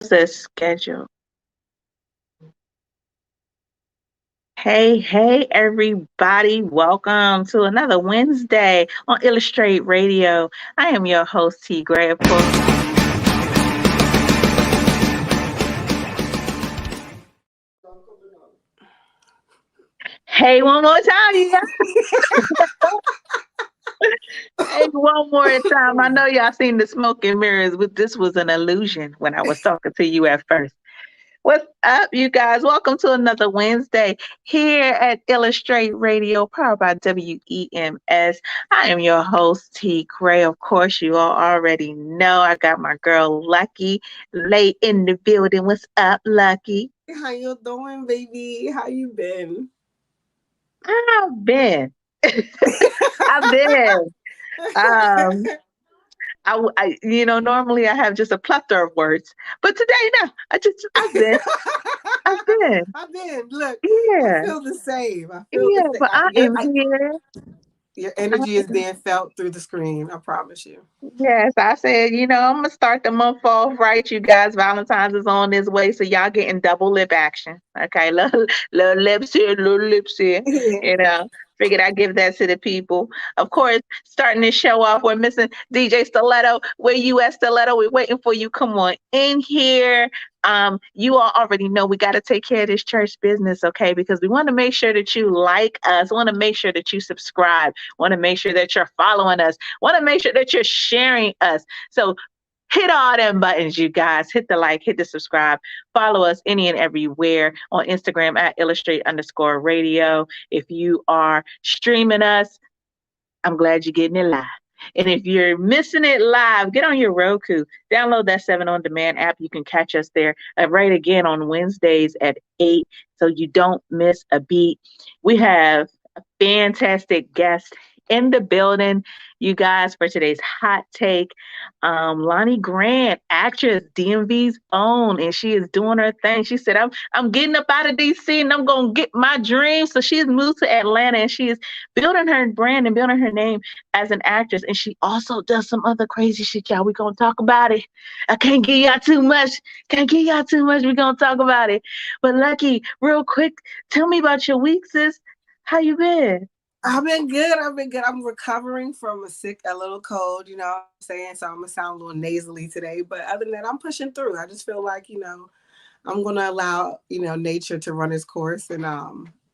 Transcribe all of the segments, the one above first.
says schedule. Hey, everybody. Welcome to another Wednesday on Illustrate Radio. I am your host, T. Gray, of course. Hey, one more time, you guys. Hey, one more time. I know y'all seen the smoke and mirrors, but this was an illusion when I was talking to you at first. What's up, you guys? Welcome to another Wednesday here at Illustrate Radio, powered by WEMS. I am your host, T. Gray. Of course, you all already know I got my girl Lucky late in the building. What's up, Lucky? How you doing, baby? How you been? I've been. I've been. Um, normally I have just a plethora of words, but today, no, I've been. I've been. I've been. Look, I Yeah. feel the same. I feel Yeah, the same. but I am here. Your energy is being felt through the screen. I promise you. Yes, I said, I'm gonna start the month off right, you guys. Valentine's is on this way, so y'all getting double lip action. Okay, little lips here, little lips here. You know, figured I'd give that to the people. Of course, starting this show off, we're missing DJ Stiletto. Where you at, Stiletto? We're waiting for you. Come on in here. You all already know we got to take care of this church business, okay? Because we want to make sure that you like us, want to make sure that you subscribe, want to make sure that you're following us, want to make sure that you're sharing us. So hit all them buttons, you guys. Hit the like, hit the subscribe, follow us any and everywhere on Instagram at illustrate_radio. If you are streaming us, I'm glad you're getting it live. And if you're missing it live, get on your Roku, download that 7 on Demand app. You can catch us there right again on Wednesdays at 8 so you don't miss a beat. We have a fantastic guest in the building, you guys, for today's hot take. Lonnie Grant, actress, DMV's own, and she is doing her thing. She said, I'm getting up out of DC and I'm gonna get my dreams. So she's moved to Atlanta and she is building her brand and building her name as an actress. And she also does some other crazy shit, y'all. We're gonna talk about it. I can't give y'all too much. Can't give y'all too much. We're gonna talk about it. But Lucky, real quick, tell me about your week, sis. How you been? I've been good. I'm recovering from a little cold, you know what I'm saying? So I'm going to sound a little nasally today. But other than that, I'm pushing through. I just feel like, I'm going to allow, nature to run its course and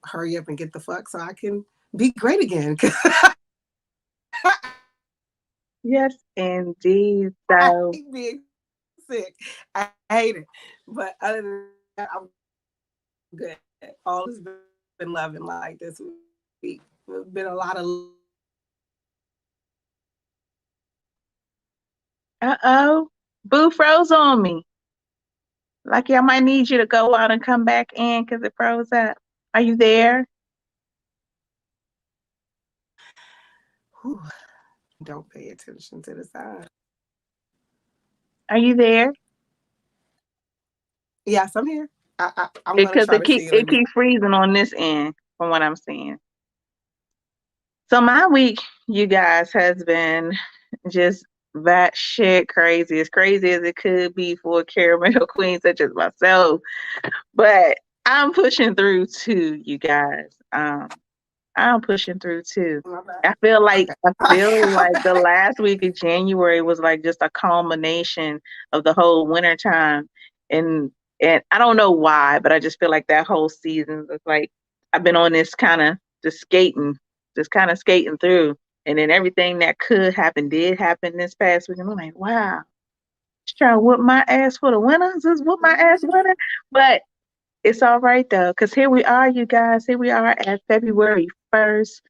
hurry up and get the fuck so I can be great again. Yes, indeed. I So, hate being sick. I hate it. But other than that, I'm good. All has been loving like this week. There's been a lot of Boo froze on me. Lucky, I might need you to go out and come back in because it froze up. Are you there? whew, don't pay attention to the sign. Are you there? Yes, I'm here. I'm gonna Because try to see. it keep freezing on this end from what I'm seeing. So my week, you guys, has been just that shit crazy, as crazy as it could be for a caramel queen such as myself. But I'm pushing through too, you guys. I'm pushing through too. I feel like Okay. the last week of January was like just a culmination of the whole winter time. And and I don't know why, but I just feel like that whole season was like I've been on this kind of just kind of skating through. And then everything that could happen did happen this past week. And I'm like, wow, just trying to whoop my ass for the winter. Just whoop my ass winter. But it's all right though, because here we are, you guys. Here we are at February 1st.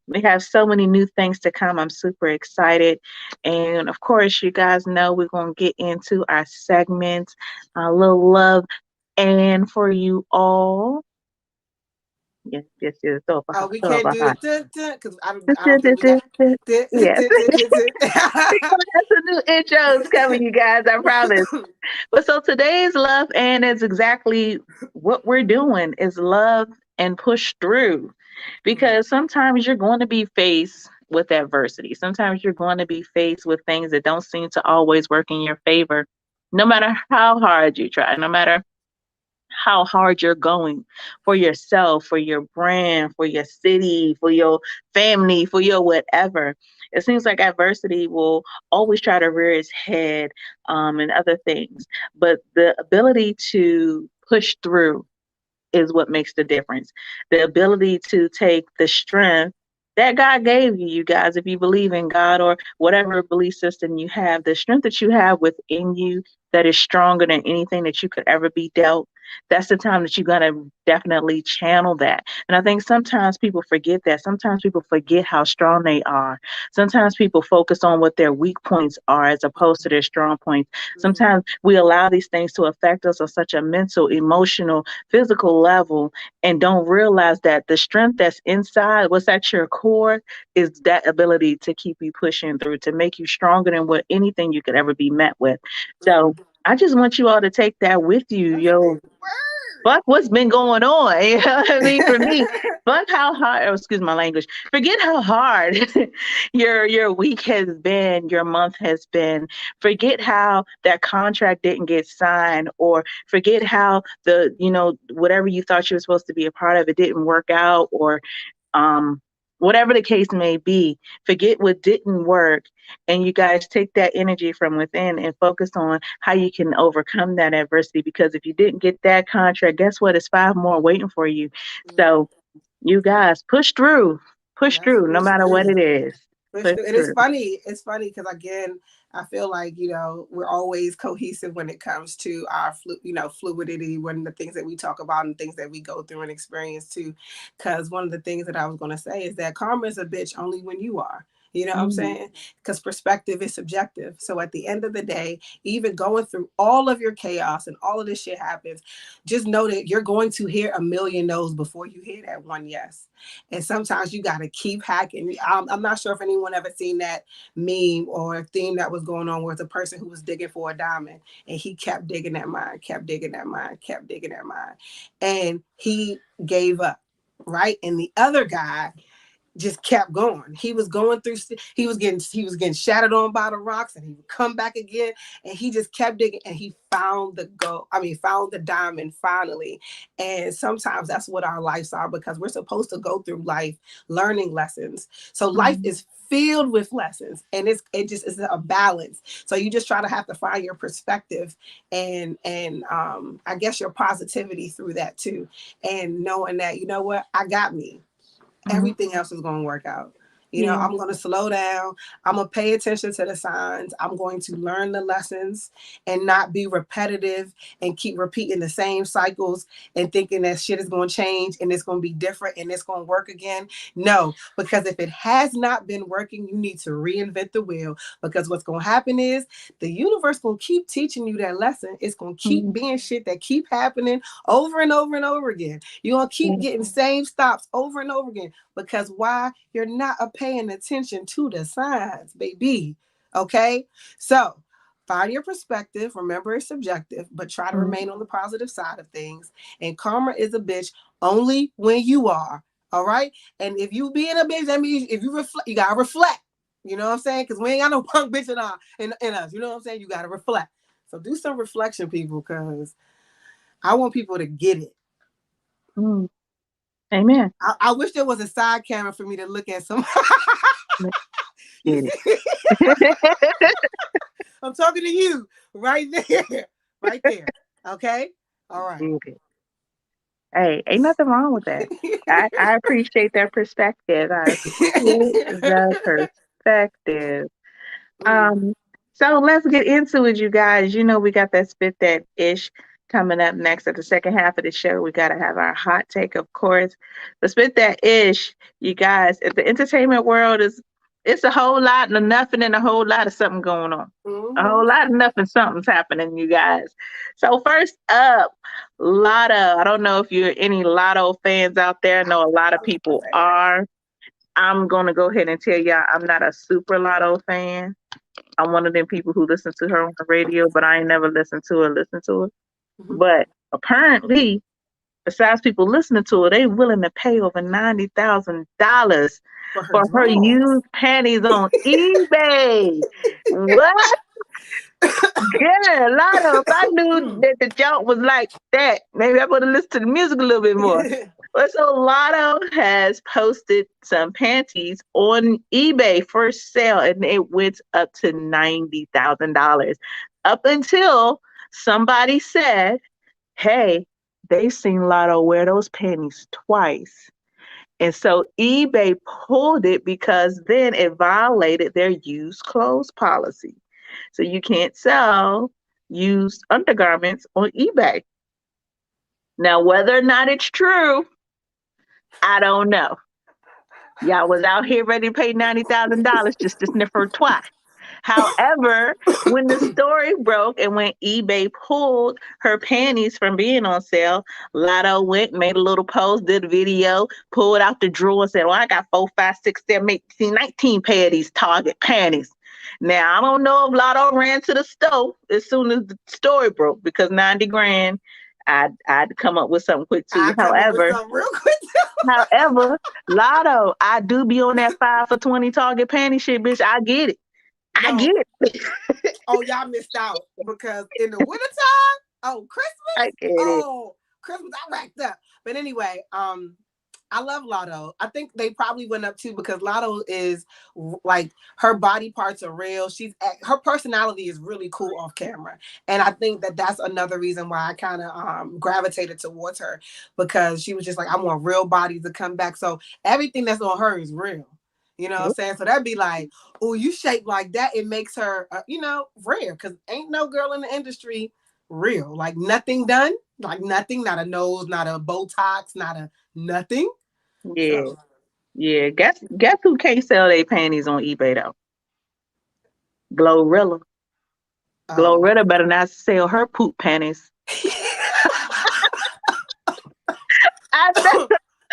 We have so many new things to come. I'm super excited. And of course, you guys know we're going to get into our segments, a little love and for you all. Yes. Oh, we can't do it because I don't think we got. Yes. Some new intros coming, you guys, I promise. But so today's love and is exactly what we're doing is love and push through. Because sometimes you're going to be faced with adversity. Sometimes you're going to be faced with things that don't seem to always work in your favor. No matter how hard you try, no matter how hard you're going for yourself, for your brand, for your city, for your family, for your whatever. It seems like adversity will always try to rear its head, and other things. But the ability to push through is what makes the difference. The ability to take the strength that God gave you, you guys, if you believe in God or whatever belief system you have, the strength that you have within you that is stronger than anything that you could ever be dealt. That's the time that you're going to definitely channel that. And I think sometimes people forget that. Sometimes people forget how strong they are. Sometimes people focus on what their weak points are as opposed to their strong points. Sometimes we allow these things to affect us on such a mental, emotional, physical level and don't realize that the strength that's inside, what's at your core, is that ability to keep you pushing through, to make you stronger than what anything you could ever be met with. So I just want you all to take that with you. Yo, fuck what's been going on. You know what I mean? For me, fuck how hard, oh, excuse my language. Forget how hard your week has been, your month has been. Forget how that contract didn't get signed, or forget how the, whatever you thought you were supposed to be a part of, it didn't work out, or um whatever the case may be. Forget what didn't work, and you guys take that energy from within and focus on how you can overcome that adversity, because if you didn't get that contract, guess what? It's 5 more waiting for you. So you guys push through no matter what it is. And it's funny. It's funny because, again, I feel like, we're always cohesive when it comes to our fluidity, when the things that we talk about and things that we go through and experience too. Because one of the things that I was going to say is that karma is a bitch only when you are. You know what I'm saying? Because perspective is subjective. So at the end of the day, even going through all of your chaos and all of this shit happens, just know that you're going to hear a million no's before you hear that one yes. And sometimes you got to keep hacking. I'm not sure if anyone ever seen that meme or theme that was going on with a person who was digging for a diamond, and he kept digging that mine, kept digging that mine, kept digging that mine. And he gave up, right? And the other guy just kept going. He was going through, he was getting shattered on by the rocks, and he would come back again, and he just kept digging, and he found found the diamond finally. And sometimes that's what our lives are, because we're supposed to go through life learning lessons. So life is filled with lessons, and it just is a balance. So you just try to have to find your perspective and I guess your positivity through that too, and knowing that, you know what, I got me. Everything else is going to work out. I'm going to slow down. I'm going to pay attention to the signs. I'm going to learn the lessons and not be repetitive and keep repeating the same cycles and thinking that shit is going to change and it's going to be different and it's going to work again. No, because if it has not been working, you need to reinvent the wheel, because what's going to happen is the universe going to keep teaching you that lesson. It's going to keep being shit that keep happening over and over and over again. You're going to keep getting same stops over and over again, because why? You're not paying attention to the signs, baby. Okay? So find your perspective. Remember, it's subjective, but try to remain on the positive side of things. And karma is a bitch only when you are. All right? And if you being a bitch, that means if you reflect, you gotta reflect. You know what I'm saying? Because we ain't got no punk bitch in us. You know what I'm saying? You gotta reflect. So do some reflection, people, because I want people to get it. Amen. I wish there was a side camera for me to look at some. I'm talking to you right there. Right there. Okay? All right. Hey, ain't nothing wrong with that. I appreciate that perspective. I appreciate the perspective. So let's get into it, you guys. We got that Spit That Ish coming up next at the second half of the show. We got to have our hot take, of course. The Spit That Ish, you guys, if the entertainment world it's a whole lot of nothing and a whole lot of something going on. A whole lot of nothing, something's happening, you guys. So first up, Lotto. I don't know if you're any Lotto fans out there. I know a lot of people are. I'm going to go ahead and tell y'all I'm not a super Lotto fan. I'm one of them people who listen to her on the radio, but I ain't never listened to her. But apparently, besides people listening to her, they willing to pay over $90,000 for her used panties on eBay. What? Yeah, a lot of. If I knew that the joke was like that, maybe I would have listened to the music a little bit more. But so Lotto has posted some panties on eBay for sale, and it went up to $90,000. Up until somebody said, "Hey, they've seen Lotto wear those panties twice." And so eBay pulled it because then it violated their used clothes policy. So you can't sell used undergarments on eBay. Now, whether or not it's true, I don't know. Y'all was out here ready to pay $90,000 just to sniff her twat. However, when the story broke and when eBay pulled her panties from being on sale, Lotto went, made a little post, did a video, pulled out the drawer and said, "Well, I got 4, 5, 6, 7, 8, 19 pair of these Target panties." Now, I don't know if Lotto ran to the store as soon as the story broke because 90 grand, I'd come up with something quick too. I come up with something real quick. However, Lotto, I do be on that 5 for 20 Target panty shit, bitch. I get it. I get it. Oh, y'all missed out because in the wintertime, Christmas, I get it. Christmas, I racked up. But anyway, I love Lotto. I think they probably went up too because Lotto is like her body parts are real. Her personality is really cool off camera, and I think that's another reason why I kind of gravitated towards her because she was just like, I want real bodies to come back. So everything that's on her is real. You know what I'm saying? So that'd be like, oh, you shaped like that. It makes her, rare because ain't no girl in the industry real. Like nothing done, like nothing, not a nose, not a Botox, not a nothing. Yeah. So. Yeah. Guess who can't sell their panties on eBay though? Glorilla. Glorilla better not sell her poop panties. I know.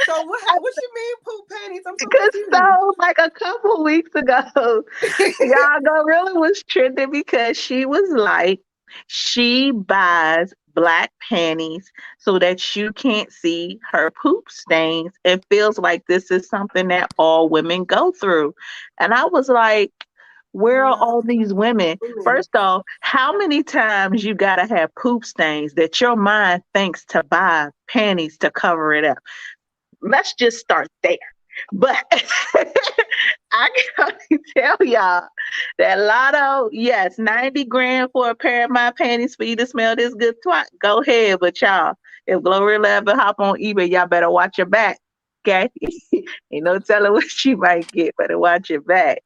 So what you mean poop panties? I'm so because confused. So like a couple weeks ago, y'all Glorilla was trending because she was like, she buys black panties so that you can't see her poop stains. It feels like this is something that all women go through. And I was like, where are all these women? First off, how many times you gotta have poop stains that your mind thinks to buy panties to cover it up? Let's just start there. But I can tell y'all that Lotto, yes, 90 grand for a pair of my panties for you to smell this good twat. Go ahead, but y'all, if Glorilla ever hop on eBay, y'all better watch your back. Okay? Ain't no telling what she might get, better watch your back.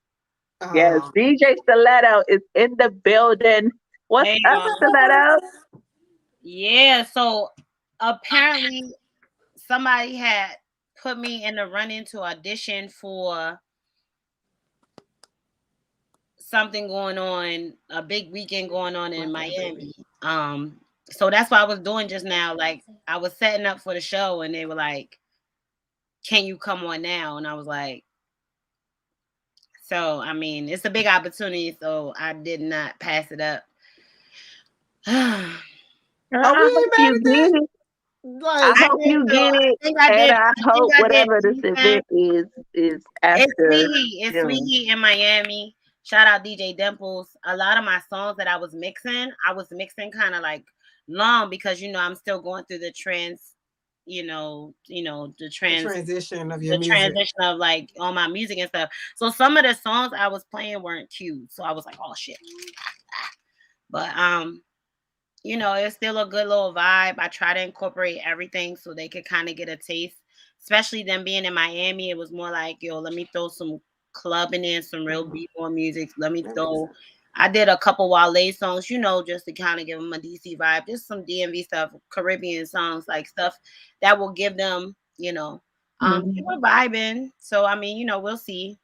Yes, DJ Stiletto is in the building. What's up, Stiletto? Yeah, so apparently somebody had put me in the run-in to audition for something going on, a big weekend going on in Miami. So that's what I was doing just now. Like I was setting up for the show and they were like, "Can you come on now?" And I was like, so I mean, it's a big opportunity, so I did not pass it up. I hope you get it. I hope you get it, and I hope whatever this event is after. It's Sweetie in Miami. Shout out DJ Dimples. A lot of my songs that I was mixing kind of like long because I'm still going through the transition of your music. Transition of like all my music and stuff. So some of the songs I was playing weren't cued. So I was like, oh shit. But it's still a good little vibe. I try to incorporate everything so they could kind of get a taste, especially them being in Miami. It was more like, let me throw some clubbing in, some real b-boy music. I did a couple Wale songs, just to kind of give them a DC vibe, just some DMV stuff, Caribbean songs, like stuff that will give them, they were vibing. So, I mean, we'll see.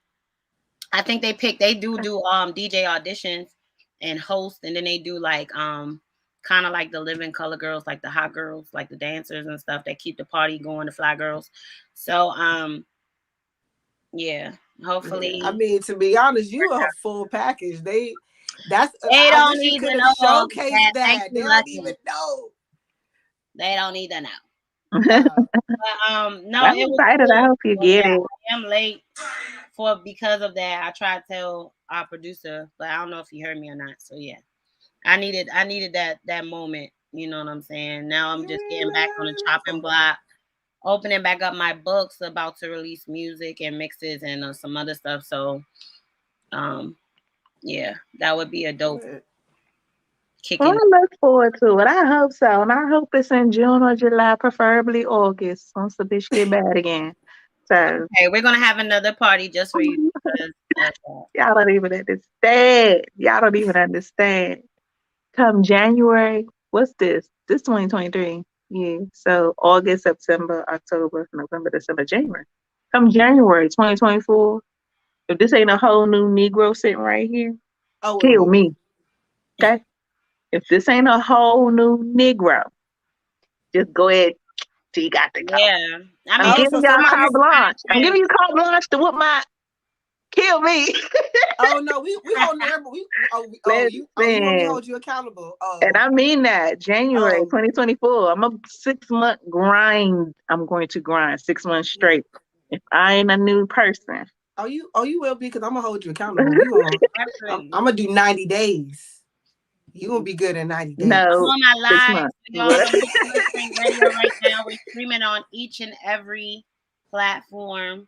I think they do DJ auditions and host, and then they do like, kind of like the living color girls, like the hot girls, like the dancers and stuff that keep the party going, the fly girls. So, yeah, hopefully. I mean, to be honest, you are a full package. They don't even know. Showcase that. They don't even know. They don't even know. No, I'm excited. Cool. I hope you get it. I am late because of that. I tried to tell our producer, but I don't know if he heard me or not. So yeah. I needed that moment. You know what I'm saying? Now I'm just getting back on the chopping block, opening back up my books, about to release music and mixes and some other stuff. So, yeah, that would be a dope Well, kicking. I look forward to it. I hope so. And I hope it's in June or July, preferably August, once the bitch get bad again. So Okay, we're gonna have another party just for you. y'all don't even understand. Y'all don't even understand. Come January, what's this? This 2023. Yeah. So August, September, October, November, December, January. Come January 2024. If this ain't a whole new Negro sitting right here, kill me. Okay? If this ain't a whole new Negro, just go ahead. You got to go. Yeah, I I'm mean, giving y'all carte blanche. I'm giving you carte blanche to whoop my kill me. Oh no, we hold never you want me to hold you accountable. Oh. And I mean that January 2024. I'm a 6-month grind. I'm going to grind 6 months straight. If I ain't a new person. Oh, you will be, because I'm gonna hold you accountable. I'm gonna do 90 days. You gonna be good in 90 days. No, I'm on my 6 live. months. Y'all radio right now. We're streaming on each and every platform.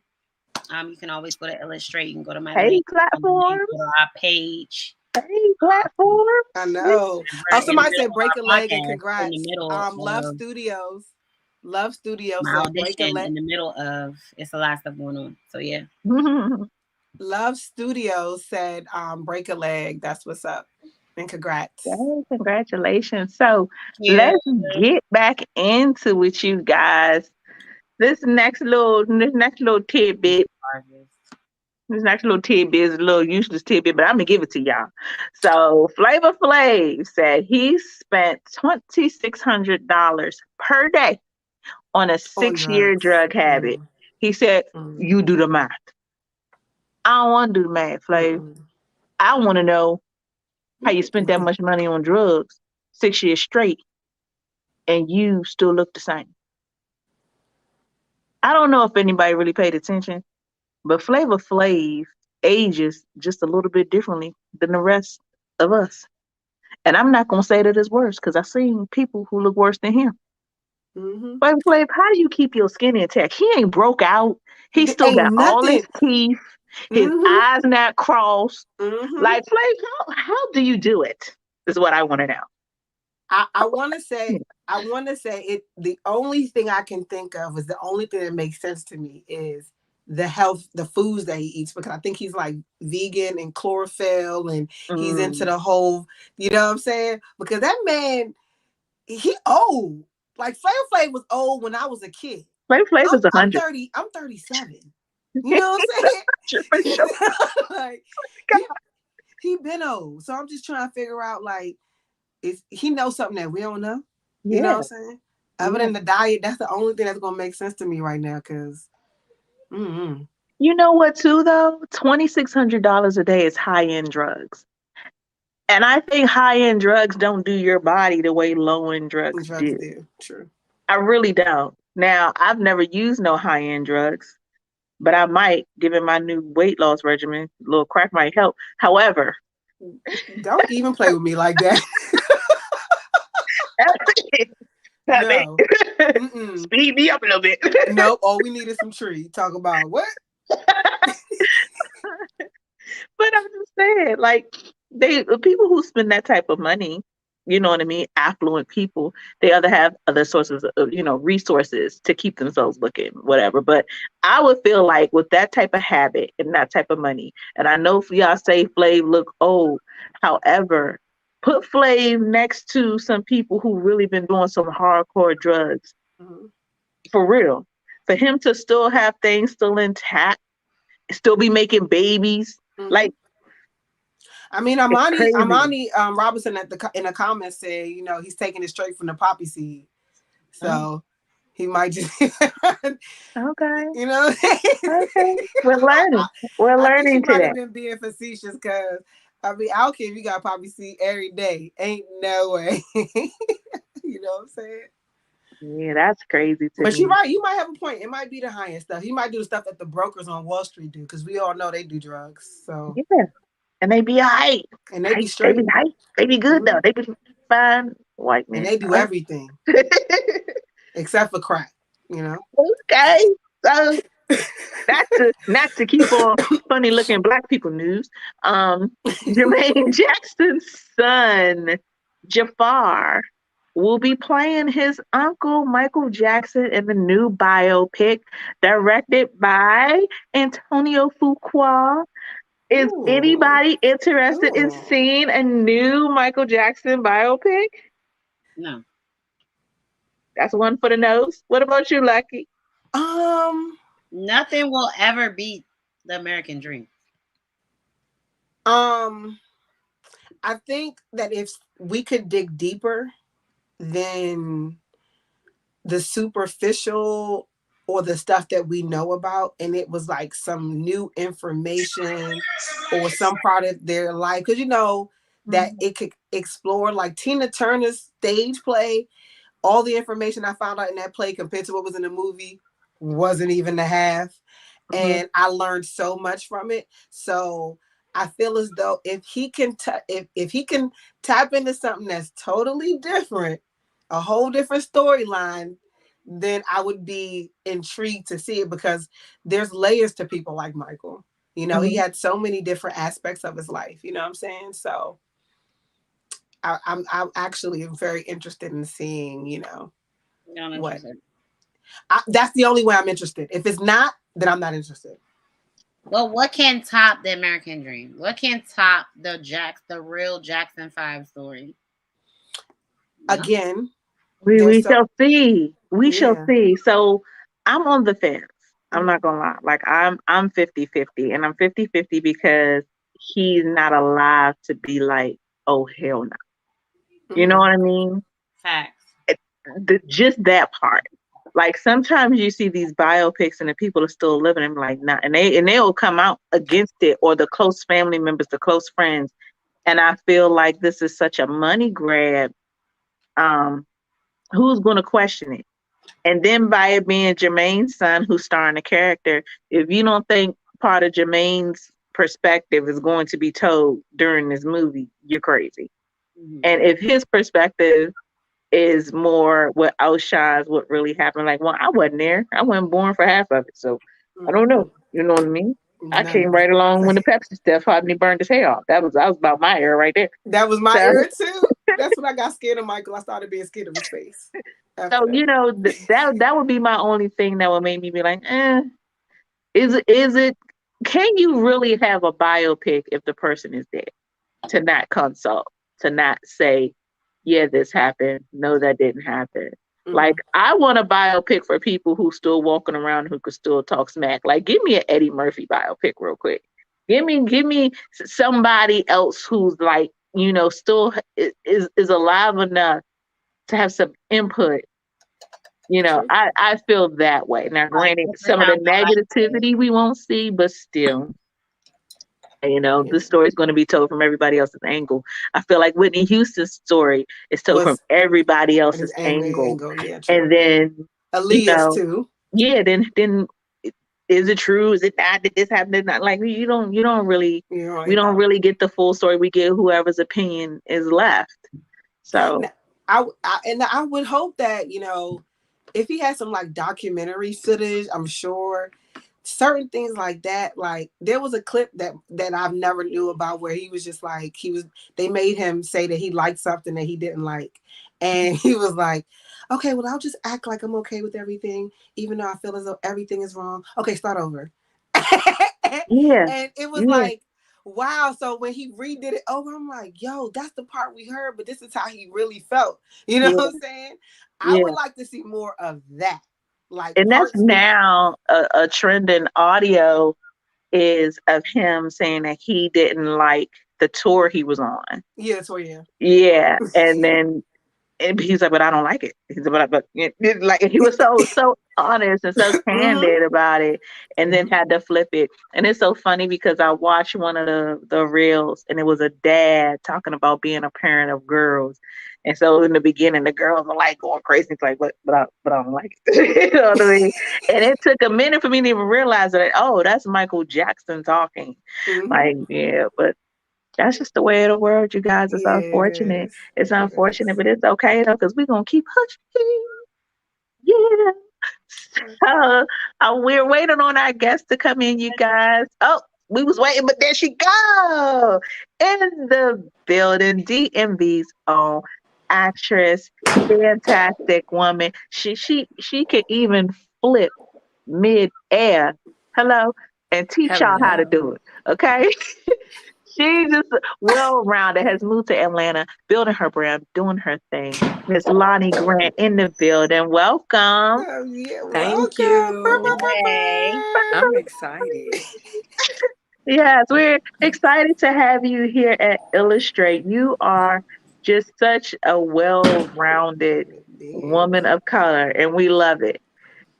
You can always go to Illustrate. You can go to my platform. Go to our page. Hey, platform. I know. Oh, somebody said break a leg and congrats. In the middle Love Studios. Love Studios my said break a leg. In the middle of it's a lot of stuff going on. So yeah. Love Studios said break a leg. That's what's up. And congrats. Hey, congratulations. So let's get back into it, you guys. This next little tidbit. This next little tidbit is a little useless tidbit, but I'm gonna give it to y'all. So Flavor Flav said he spent $2,600 per day on a 6-year drug habit. He said, "You do the math." I don't want to do the math, Flav. I want to know how you spent that much money on drugs 6 years straight, and you still look the same. I don't know if anybody really paid attention, but Flavor Flav ages just a little bit differently than the rest of us. And I'm not going to say that it's worse, because I've seen people who look worse than him. Flavor Flav, how do you keep your skin intact? He ain't broke out. He still got all his teeth. His eyes not crossed. Like, Flav, how do you do it? Is what I want to know. I want to say it. The only thing I can think of is the only thing that makes sense to me is the foods that he eats, because I think he's like vegan and chlorophyll, and he's into the whole, you know what I'm saying? Because that man, he old. Like Flavor Flav was old when I was a kid. Flavor Flav is 100. I'm 37. You know what I'm saying? Like, he been old. So I'm just trying to figure out, like, is he knows something that we don't know? Yeah. You know what I'm saying? Other than the diet, that's the only thing that's gonna make sense to me right now. Cause you know what too though? $2,600 a day is high-end drugs. And I think high-end drugs don't do your body the way low-end drugs do. True. I really don't. Now, I've never used no high-end drugs, but I might, given my new weight loss regimen. A little crack might help. However, don't even play with me like that. No. Speed me up a little bit. Nope. All we need is some tree. Talk about what? But I'm just saying, like, the people who spend that type of money, you know what I mean, affluent people, they have other sources of, resources to keep themselves looking, whatever. But I would feel like with that type of habit and that type of money, and I know y'all say Flav look old, however, put Flav next to some people who really been doing some hardcore drugs. For real. For him to still have things still intact, still be making babies. Like, I mean, Amani Robinson in the comments said, he's taking it straight from the poppy seed. So he might just okay. You know? Okay. We're learning. We're learning today. Might have been being facetious, because I mean, I don't care if you got poppy seed every day. Ain't no way. You know what I'm saying? Yeah, that's crazy too. But you're right. You might have a point. It might be the high-end stuff. He might do the stuff that the brokers on Wall Street do, because we all know they do drugs. So yeah. And they be hype. And they be They straight. be hype. They be good though. They be fine white men. And they do everything except for crack, you know. Okay. So not to keep on funny looking black people news. Jermaine Jackson's son, Jafar, will be playing his uncle Michael Jackson in the new biopic directed by Antonio Fuqua. Is Ooh. anybody interested in Ooh. seeing a new Michael Jackson biopic? No. That's one for the nose. What about you, Lucky? Nothing will ever beat the American dream. I think that if we could dig deeper than the superficial or the stuff that we know about, and it was like some new information or some part of their life, because you know that it could explore, like Tina Turner's stage play, all the information I found out in that play compared to what was in the movie wasn't even the half. And I learned so much from it. So I feel as though if he can if he can tap into something that's totally different, a whole different storyline, then I would be intrigued to see it, because there's layers to people like Michael. You know, he had so many different aspects of his life. You know what I'm saying? So I'm actually very interested in seeing, you know, what. That's the only way I'm interested. If it's not, then I'm not interested. Well, what can top the American dream? What can top the real Jackson 5 story? Again, we shall see. We shall see. So I'm on the fence. I'm not gonna lie. Like I'm 50-50, and I'm 50-50 because he's not alive to be like, oh hell no. You know what I mean? Facts. Just that part. Like sometimes you see these biopics and the people are still living and like not, and they'll come out against it, or the close family members, the close friends. And I feel like this is such a money grab. Who's going to question it? And then by it being Jermaine's son who's starring the character, if you don't think part of Jermaine's perspective is going to be told during this movie, you're crazy. And if his perspective is more what outshines what really happened, like, well, I wasn't there. I wasn't born for half of it. So I don't know. You know what I mean? I came right along when the Pepsi stuff Hodney burned his hair off. That was about my era right there. That was my era too. That's when I got scared of Michael. I started being scared of his face. So you know that would be my only thing that would make me be like, is it? Can you really have a biopic if the person is dead? To not consult, to not say, yeah, this happened. No, that didn't happen. Like, I want a biopic for people who still walking around who could still talk smack. Like, give me an Eddie Murphy biopic real quick. Give me somebody else who's like, you know, still is alive enough to have some input. You know, I feel that way. Now, granted, some of the negativity we won't see, but still, you know, the story is going to be told from everybody else's angle. I feel like Whitney Houston's story is told from everybody else's angle. And then Aaliyah's too. Yeah, then is it true? Is it not? Did this happen? Did not? Like we don't really get the full story. We get whoever's opinion is left. So I would hope that, you know, if he had some like documentary footage, I'm sure certain things like that. Like there was a clip that I've never knew about where he was just like, they made him say that he liked something that he didn't like. And he was like, okay, well, I'll just act like I'm okay with everything, even though I feel as though everything is wrong. Okay, start over. And it was like, wow. So when he redid it over, I'm like, yo, that's the part we heard, but this is how he really felt. You know what I'm saying? I would like to see more of that. Like, and that's now a trend in audio is of him saying that he didn't like the tour he was on. Yeah, tour, yeah. Yeah, and then he's like, but I don't like it. He's like, but like he was so honest and so candid about it, and then had to flip it. And it's so funny because I watched one of the reels, and it was a dad talking about being a parent of girls. And so in the beginning, the girls are like going crazy. It's like, but I don't like it. You know what I mean? And it took a minute for me to even realize that, oh, that's Michael Jackson talking. Like, yeah, but That's just the way of the world, you guys. It's Yeah, it unfortunate. is. It's It unfortunate, is. but it's okay though, because we're gonna keep pushing. Yeah. We're waiting on our guest to come in, you guys. Oh, we was waiting, but there she go in the building. DMV's own actress, fantastic woman. She can even flip mid air. Hello, and teach y'all how to Hello. do it. Okay. She's just well rounded, has moved to Atlanta, building her brand, doing her thing. Miss Lonnie Grant in the building. Welcome. Oh, yeah, Thank welcome. you. Hey. I'm excited. Yes, we're excited to have you here at Illustrate. You are just such a well rounded Thanks. woman of color, and we love it.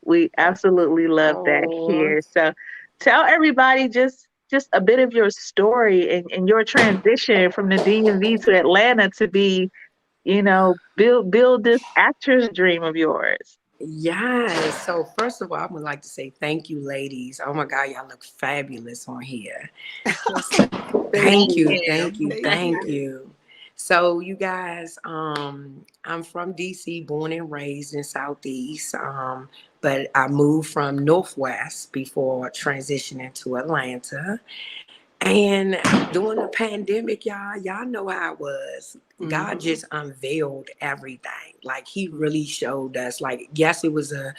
We absolutely love that Oh, here. So tell everybody just a bit of your story and your transition from the DMV to Atlanta to be, build this actor's dream of yours. yes. So first of all, I would like to say thank you, ladies. Oh my God, y'all look fabulous on here. Thank Thank Thank you, you. you. thank you, Thank thank you. you. So you guys, I'm from DC, born and raised in Southeast. But I moved from Northwest before transitioning to Atlanta. And during the pandemic, y'all know how it was. God Mhm. just unveiled everything. Like he really showed us. Like, yes, it was a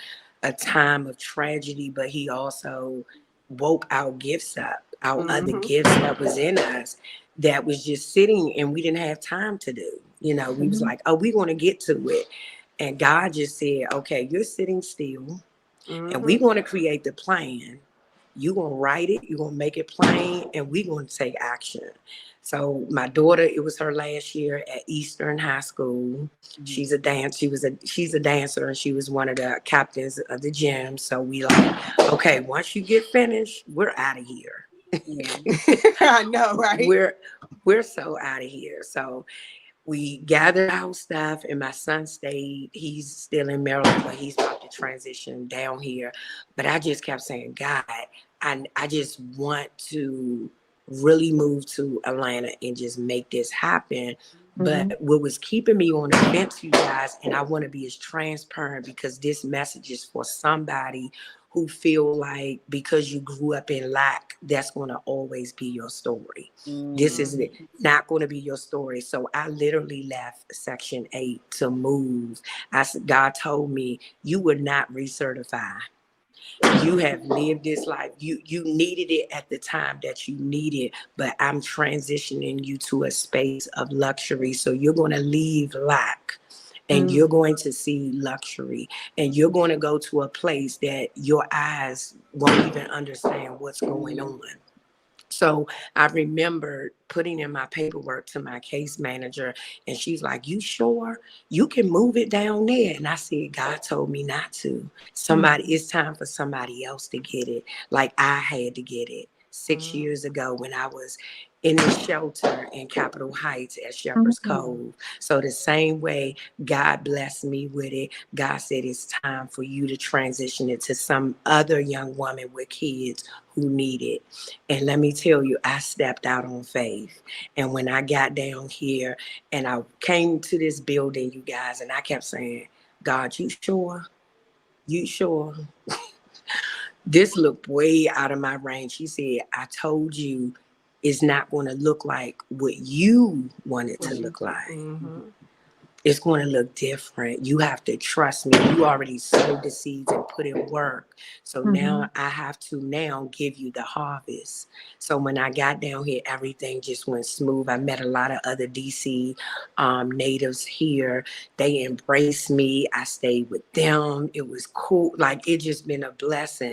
time of tragedy, but he also woke our gifts up, our other Mhm. gifts that was in us that was just sitting and we didn't have time to do. We was Mhm. like, oh, we want to get to it. And God just said, okay, you're sitting still and we Mhm. want to create the plan. You're going to write it, you're going to make it plain, and we're going to take action. So my daughter, it was her last year at Eastern High School. She's a she's a dancer, and she was one of the captains of the gym. So we like, okay, once you get finished, we're out of here. Yeah. I know, right? We're so out of here. So we gathered our stuff, and my son stayed. He's still in Maryland, but he's about to transition down here. But I just kept saying, God, I just want to really move to Atlanta and just make this happen. Mhm. But what was keeping me on the fence, you guys, and I want to be as transparent because this message is for somebody who feel like because you grew up in lack, that's going to always be your story. This is Mhm. not going to be your story. So I literally left Section 8 to move. God told me, you would not recertify. You have lived this life. You needed it at the time that you needed, but I'm transitioning you to a space of luxury. So you're going to leave lack and Mhm. you're going to see luxury, and you're going to go to a place that your eyes won't even understand what's going on. So I remember putting in my paperwork to my case manager, and she's like, you sure you can move it down there? And I said, God told me not to. It's time for somebody else to get it. Like I had to get it 6 years ago when I was in the shelter in Capitol Heights at Shepherd's Mhm. Cove. So the same way God blessed me with it, God said it's time for you to transition it to some other young woman with kids who need it. And let me tell you, I stepped out on faith. And when I got down here and I came to this building, you guys, and I kept saying, God, you sure? You sure? This looked way out of my range. He said, I told you it's not going to look like what you want it to look like. Mhm. It's going to look different. You have to trust me. You already sowed the seeds and put in work. So now Mhm. I have to now give you the harvest. So when I got down here, everything just went smooth. I met a lot of other DC natives here. They embraced me. I stayed with them. It was cool. Like it just been a blessing.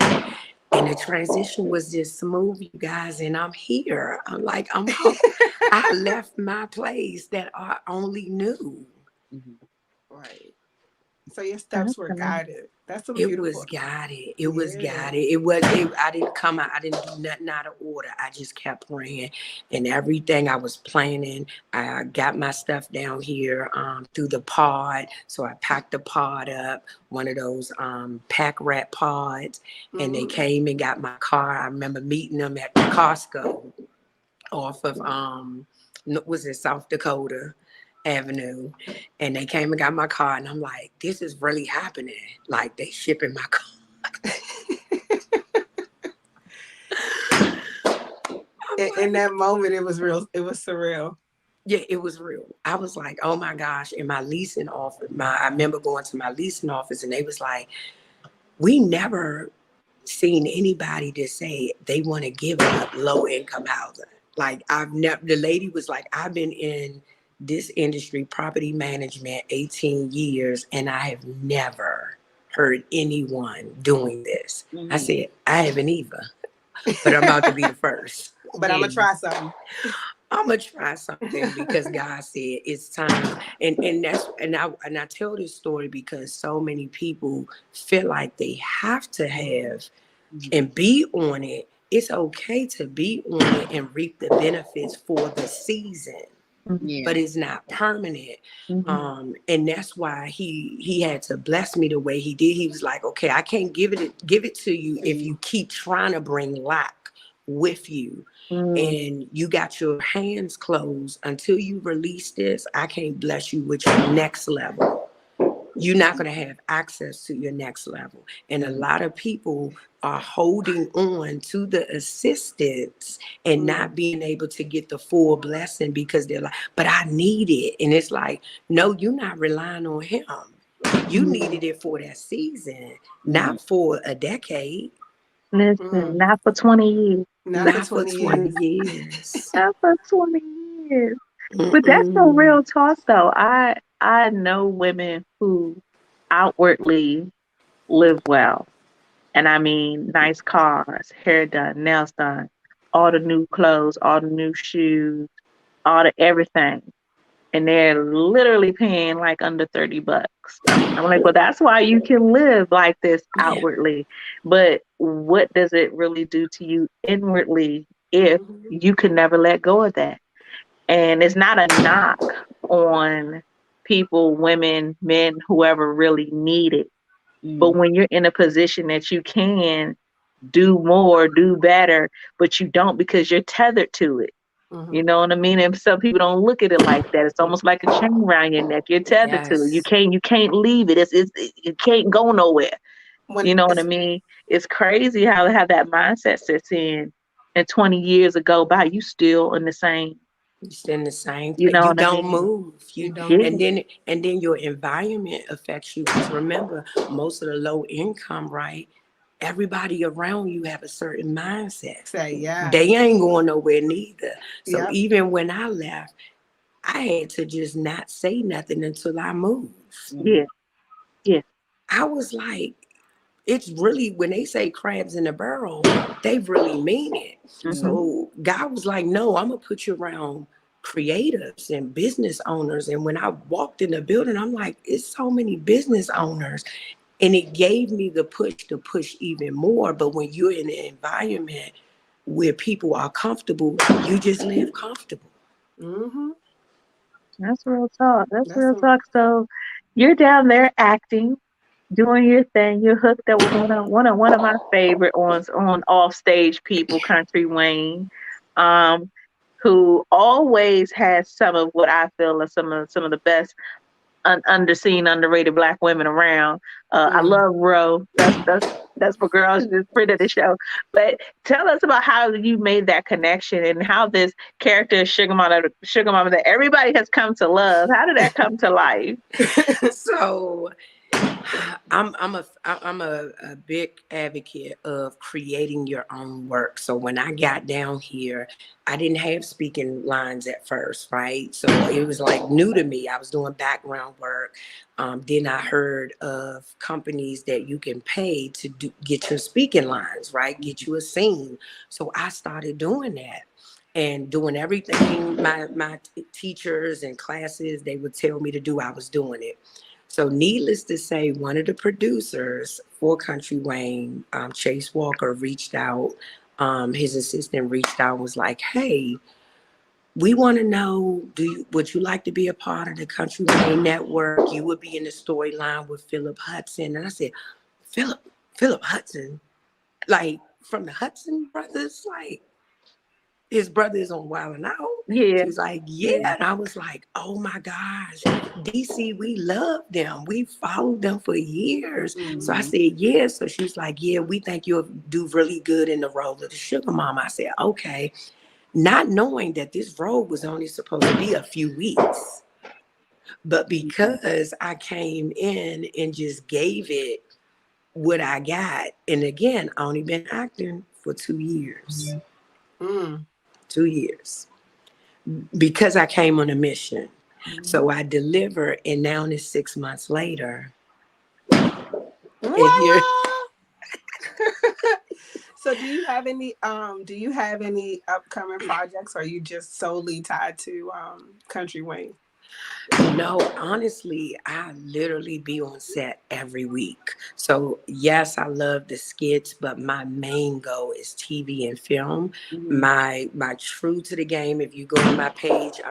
And the transition was just smooth, you guys. And I'm here. I'm like, I'm home. I left my place that I only knew. Right. So your steps were Awesome. guided. That's some It was beautiful. guided. It was Yeah. guided. I didn't come out. I didn't do nothing out of order. I just kept praying, and everything I was planning. I got my stuff down here through the pod. So I packed the pod up, one of those pack rat pods, and they Mhm. came and got my car. I remember meeting them at Costco. off of was it South Dakota Avenue, and they came and got my car, and I'm like, this is really happening. Like, they shipping my car. In that moment, it was real. It was surreal. Yeah, it was real. I was like, oh my gosh. In my leasing office, I remember going to my leasing office, and they was like, we never seen anybody to say they want to give up low income housing. Like, the lady was like, I've been in this industry, property management, 18 years, and I have never heard anyone doing this. Mm-hmm. I said, I haven't either, but I'm about to be the first. But I'm going to try something. I'm gonna try something because God said it's time, and I tell this story because so many people feel like they have to have and be on it. It's okay to be on it and reap the benefits for the season, but it's not permanent. Mm-hmm. And that's why he had to bless me the way he did. He was like, okay, I can't give it to you if you keep trying to bring lack with you. And you got your hands closed until you release this. I can't bless you with your next level. You're not going to have access to your next level. And a lot of people are holding on to the assistance and not being able to get the full blessing because they're like, but I need it. And it's like, no, you're not relying on him. You needed it for that season, not for a decade. Listen, not for 20 years. Not for 20 years. Not for 20 years. But that's no real talk, though. I know women who outwardly live well. And I mean, nice cars, hair done, nails done, all the new clothes, all the new shoes, all the everything. And they're literally paying like under $30. I'm like, well, that's why you can live like this outwardly. But what does it really do to you inwardly if you could never let go of that? And it's not a knock on people, women, men, whoever really need it. But when you're in a position that you can do more, do better, but you don't because you're tethered to it. You know what I mean? And some people don't look at it like that. It's almost like a chain around your neck. You're tethered to it. You can't leave it. It can't go nowhere. You know what I mean? It's crazy how that mindset sets in. And 20 years ago by, you still in the same. You're still in the same. You know, you don't move. You don't. And then your environment affects you. Because remember, most of the low income, right? Everybody around you have a certain mindset. They ain't going nowhere neither. So even when I left, I had to just not say nothing until I moved. Yeah. I was like, it's really, when they say crabs in a barrel, they really mean it. Mm-hmm. So God was like, no, I'm going to put you around creatives and business owners. And when I walked in the building, I'm like, it's so many business owners. And it gave me the push to push even more. But when you're in an environment where people are comfortable, you just live comfortable. Mm-hmm. That's real talk. That's real talk. So you're down there acting, doing your thing. You're hooked up with one of my favorite on off stage people, Country Wayne, who always has some of what I feel are some of the best underseen, underrated Black women around. I love Ro. That's for girls. Just friend of the show. But tell us about how you made that connection and how this character Sugar Mama that everybody has come to love. How did that come to life? So I'm a big advocate of creating your own work. So when I got down here, I didn't have speaking lines at first, right? So it was like new to me. I was doing background work. Then I heard of companies that you can pay to get your speaking lines, right? Get you a scene. So I started doing that. And doing everything my teachers and classes, they would tell me to do, I was doing it. So needless to say, one of the producers for Country Wayne, Chase Walker, reached out. His assistant reached out and was like, hey, we want to know, would you like to be a part of the Country Wayne network? You would be in the storyline with Philip Hudson. And I said, Philip Hudson? Like from the Hudson brothers? Like, his brother is on Wild 'N Out. Yeah. She was like, yeah. And I was like, oh my gosh, DC, we love them. We followed them for years. So I said, yeah. So she was like, yeah, we think you'll do really good in the role of the sugar mama. I said, okay. Not knowing that this role was only supposed to be a few weeks. But because I came in and just gave it what I got, and again, I only been acting for 2 years. 2 years. Because I came on a mission. So I delivered, and now it's 6 months later. And here, So do you have any upcoming projects, or are you just solely tied to Country Wayne? no, honestly, I literally be on set every week. So yes, I love the skits, but my main goal is TV and film. My true to the game, if you go on my page,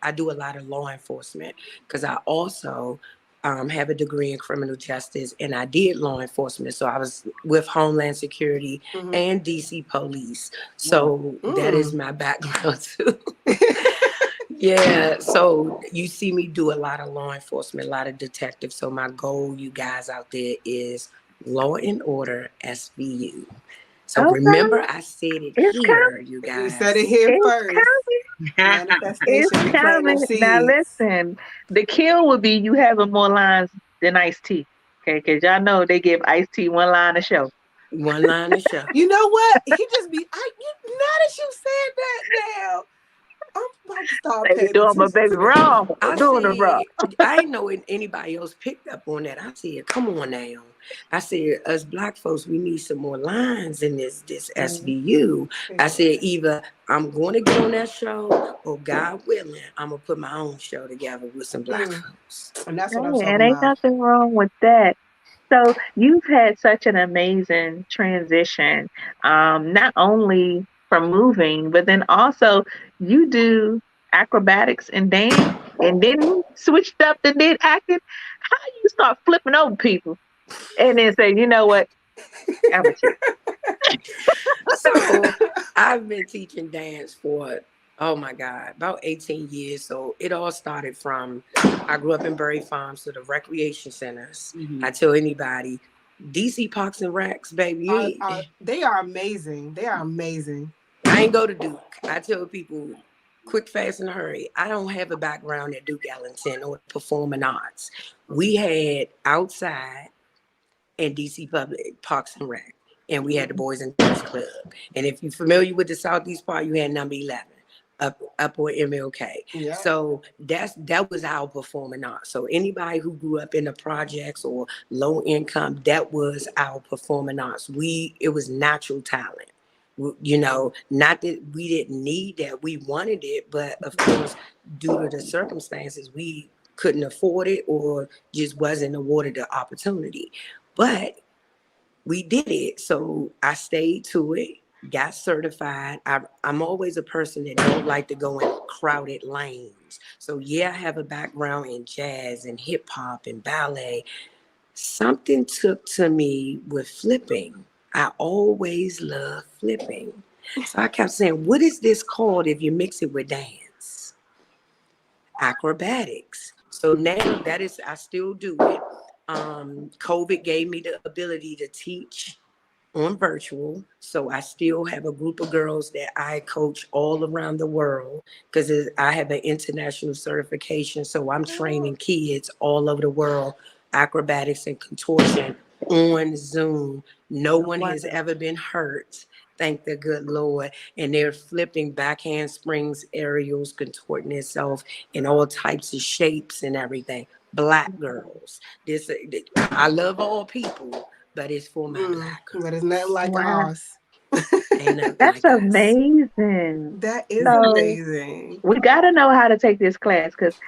I do a lot of law enforcement because I also have a degree in criminal justice, and I did law enforcement. So I was with Homeland Security and DC Police. So that is my background too. Yeah, so you see me do a lot of law enforcement, a lot of detectives. So my goal, you guys out there, is Law and Order SVU. So remember, I said it here, you guys. You said it here first. It's coming. Now listen, the kill would be you having more lines than Ice-T. Okay, because y'all know they give Ice-T one line a show. One line a show. You know what? He just be. Now that you said that, now I'm about to start They doing my baby wrong. I doing it wrong. I didn't know anybody else picked up on that. I said, come on now. I said, us Black folks, we need some more lines in this SVU. I said, either I'm going to get on that show, or God willing, I'm going to put my own show together with some Black folks. And that's what I'm talking and ain't about. nothing wrong with that. So you've had such an amazing transition, not only from moving, but then also you do acrobatics and dance, and then you switched up and did acting. How do you start flipping over people and then say, you know what, I'm a teacher? So I've been teaching dance for, oh my God, about 18 years. So it all started from, I grew up in Berry Farm, so the recreation centers. I tell anybody, DC Parks and Recs, baby. They are amazing. They are amazing. I ain't go to Duke. I tell people, quick, fast, and hurry. I don't have a background at Duke Ellington or performing arts. We had outside and DC Public Parks and Rec, and we had the Boys and Girls Club. And if you're familiar with the Southeast Part, you had number 11 up on MLK. Yeah. So that was our performing arts. So anybody who grew up in the projects or low income, that was our performing arts. It was natural talent. You know, not that we didn't need that, we wanted it, but of course, due to the circumstances, we couldn't afford it or just wasn't awarded the opportunity. But we did it. So I stayed to it, got certified. I'm always a person that don't like to go in crowded lanes. So yeah, I have a background in jazz and hip hop and ballet. Something took to me with flipping. I always loved flipping. So I kept saying, what is this called if you mix it with dance? Acrobatics. So now I still do it. COVID gave me the ability to teach on virtual. So I still have a group of girls that I coach all around the world because I have an international certification. So I'm training kids all over the world, acrobatics and contortion on Zoom. No one has ever been hurt. Thank the good Lord. And they're flipping back handsprings, aerials, contorting itself in all types of shapes and everything. Black girls. I love all people, but it's for my Black girls. But it's not like ours. That's like amazing. That is amazing. We got to know how to take this class because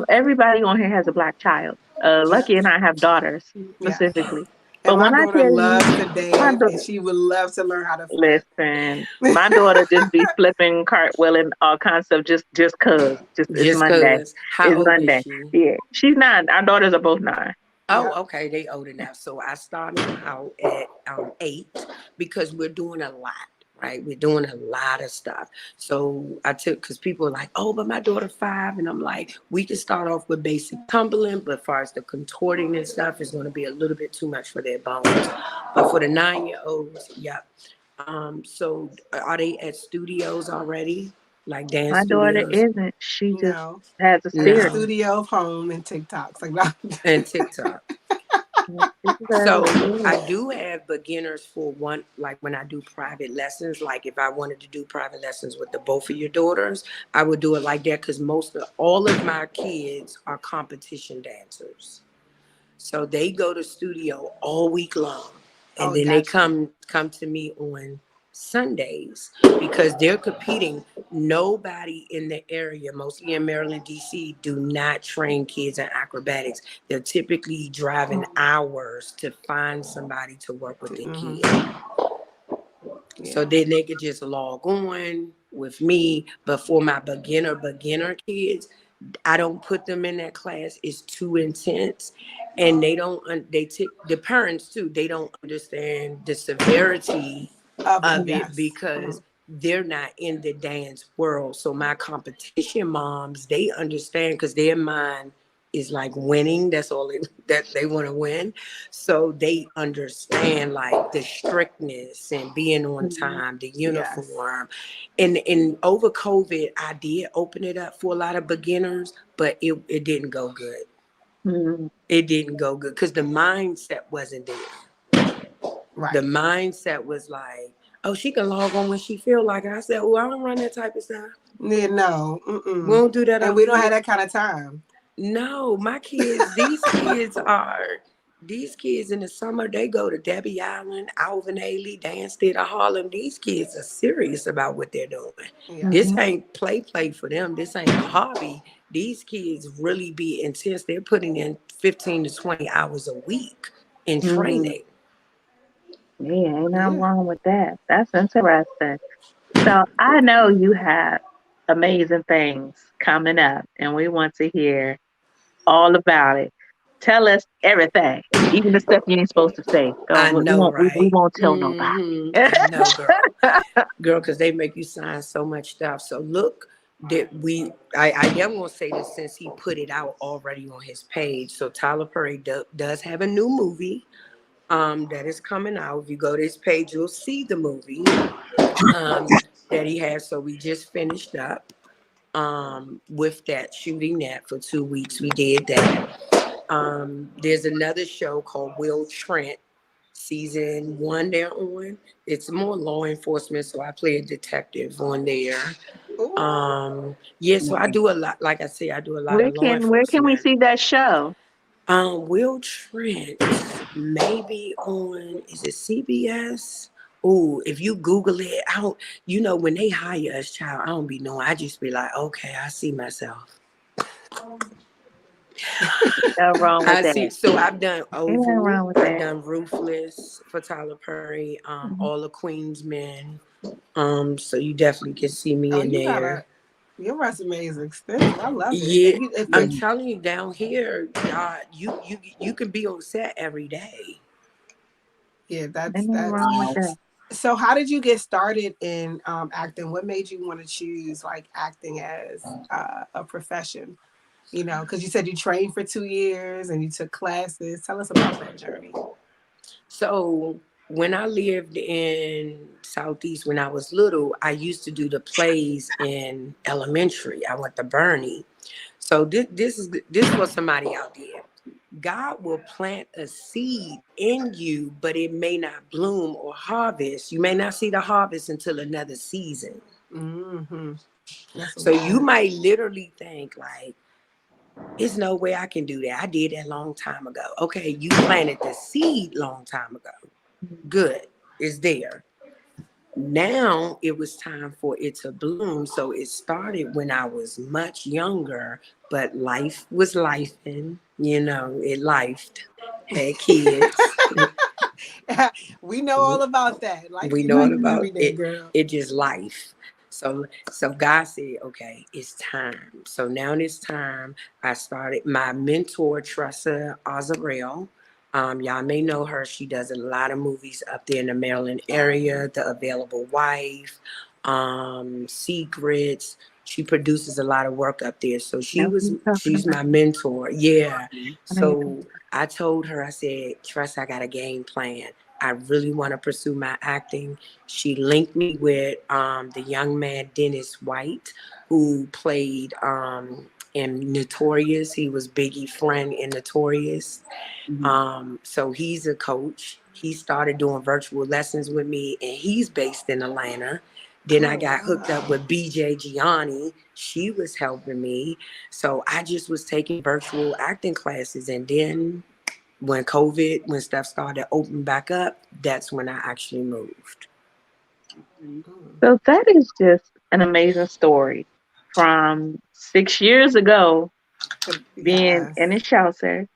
everybody on here has a Black child. Lucky and I have daughters specifically. Yeah. But when I tell loves to dance, and she would love to learn how to flip. Listen, my daughter just be flipping, cartwheeling, all kinds of just cause. It's Monday. How old is she? Yeah, she's 9. Our daughters are both 9. Oh, okay, they old enough. So I started out at 8 because we're doing a lot, right? We're doing a lot of stuff. So I took, because people are like, oh, but my daughter 5. And I'm like, we can start off with basic tumbling, but as far as the contorting and stuff is going to be a little bit too much for their bones. But for the 9-year-olds, yeah. So are they at studios already? Like dance My daughter studios? isn't. She just No. has a In the spirit. studio, home, and TikToks. Like that. And TikTok. So I do have beginners for one, like when I do private lessons, like if I wanted to do private lessons with the both of your daughters, I would do it like that because all of my kids are competition dancers. So they go to studio all week long. And then they come to me on Sundays because they're competing. Nobody in the area, mostly in Maryland, DC, do not train kids in acrobatics. They're typically driving hours to find somebody to work with the kids. So then they could just log on with me. But for my beginner kids, I don't put them in that class. It's too intense. And the parents too, they don't understand the severity of it because they're not in the dance world. So my competition moms, they understand because their mind is like winning. That's all that they want to win. So they understand like the strictness and being on time, the uniform. And over COVID, I did open it up for a lot of beginners, but it didn't go good. It didn't go good because the mindset wasn't there. Right. The mindset was like, oh, she can log on when she feel like it. I said, well, I don't run that type of stuff. Yeah, no. We don't do that. And we don't have that kind of time. No, my kids, these kids in the summer, they go to Debbie Allen, Alvin Ailey, Dance Theater Harlem. These kids are serious about what they're doing. Yeah. This ain't play for them. This ain't a hobby. These kids really be intense. They're putting in 15 to 20 hours a week in training. Yeah, ain't nothing wrong with that. That's interesting. So I know you have amazing things coming up, and we want to hear all about it. Tell us everything, even the stuff you ain't supposed to say. I know, right? We won't tell nobody. I know, girl, because they make you sign so much stuff. So look, that I am gonna say this since he put it out already on his page. So Tyler Perry does have a new movie that is coming out. If you go to his page, you'll see the movie that he has. So we just finished up with that, shooting that for 2 weeks. We did that. There's another show called Will Trent, season 1 they're on. It's more law enforcement, so I play a detective on there. So I do a lot. Like I say, I do a lot of law enforcement. Where can we see that show? Will Trent, maybe on, is it CBS? Oh, if you Google it, when they hire us, child, I don't be knowing. I just be like, okay, I see myself. No wrong with that. So I've done Oval, I've done Ruthless for Tyler Perry, All the Queen's Men. So you definitely can see me in there. Your resume is extensive. I love it. Yeah, I'm telling you, down here, God, you can be on set every day. Yeah, that's wrong with that. So how did you get started in acting? What made you want to choose like acting as a profession? Because you said you trained for 2 years and you took classes. Tell us about that journey. So when I lived in Southeast, when I was little, I used to do the plays in elementary. I went to Bernie. So this was somebody out there. God will plant a seed in you, but it may not bloom or harvest. You may not see the harvest until another season. So you might literally think like, there's no way I can do that. I did that a long time ago. Okay, you planted the seed long time ago. Good, it's there. Now it was time for it to bloom. So it started when I was much younger, but life was lifing, it lifed. Had kids. We know all about that. We know all about it. Girl. It just life. So God said, okay, it's time. So now it's time. I started my mentor, Tressa Azarel. Y'all may know her. She does a lot of movies up there in the Maryland area. The Available Wife, Secrets. She produces a lot of work up there. So she's my mentor. Yeah. So I told her, I said, Trust, I got a game plan. I really want to pursue my acting. She linked me with the young man Dennis White, who played in Notorious. He was Biggie's friend in Notorious. So he's a coach. He started doing virtual lessons with me, and he's based in Atlanta. Then I got hooked up with BJ Gianni. She was helping me. So I just was taking virtual acting classes. And then when stuff started opening back up, that's when I actually moved. So that is just an amazing story from 6 years ago, being in a shelter,